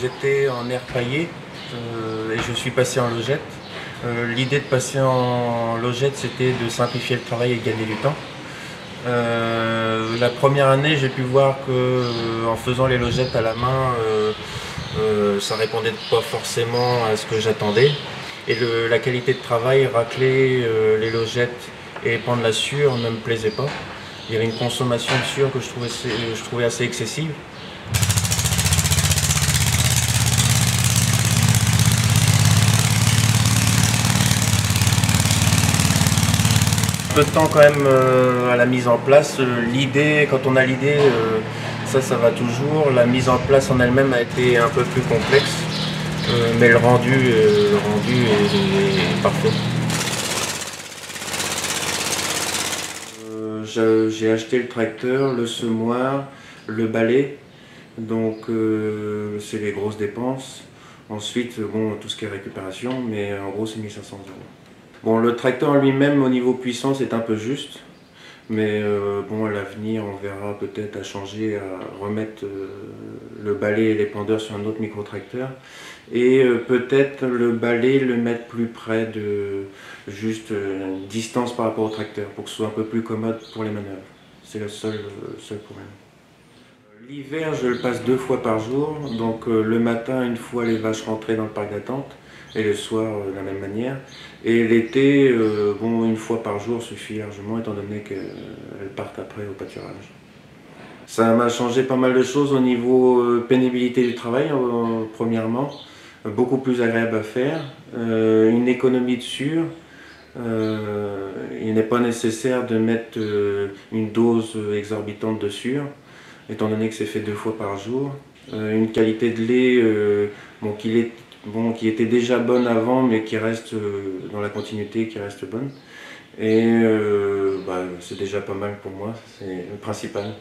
J'étais en air paillé et je suis passé en logette. L'idée de passer en logette, c'était de simplifier le travail et de gagner du temps. La première année, j'ai pu voir que en faisant les logettes à la main, ça répondait pas forcément à ce que j'attendais. Et la qualité de travail, racler les logettes et prendre la sciure ne me plaisait pas. Il y avait une consommation de sciure que je trouvais assez excessive. Un peu de temps quand même à la mise en place. L'idée, quand on a l'idée, ça va toujours. La mise en place en elle-même a été un peu plus complexe, mais le rendu est parfait. J'ai acheté le tracteur, le semoir, le balai, donc c'est les grosses dépenses. Ensuite, bon, tout ce qui est récupération, mais en gros c'est 1500 €. Bon, le tracteur en lui-même, au niveau puissance, est un peu juste. Mais bon, à l'avenir, on verra peut-être à changer, à remettre le balai et l'épandeur sur un autre micro-tracteur. Et peut-être le balai, le mettre plus près de juste une distance par rapport au tracteur, pour que ce soit un peu plus commode pour les manœuvres. C'est le seul problème. L'hiver, je le passe 2 fois par jour. Donc le matin, une fois les vaches rentrées dans le parc d'attente, et le soir de la même manière. Et l'été, bon, une fois par jour suffit largement, étant donné qu'elles partent après au pâturage. Ça m'a changé pas mal de choses au niveau pénibilité du travail, premièrement. Beaucoup plus agréable à faire, une économie de sciure. Il n'est pas nécessaire de mettre une dose exorbitante de sciure, étant donné que c'est fait 2 fois par jour. Une qualité de lait bon, qui était déjà bonne avant, mais qui reste dans la continuité, qui reste bonne. Et bah, c'est déjà pas mal pour moi, c'est le principal.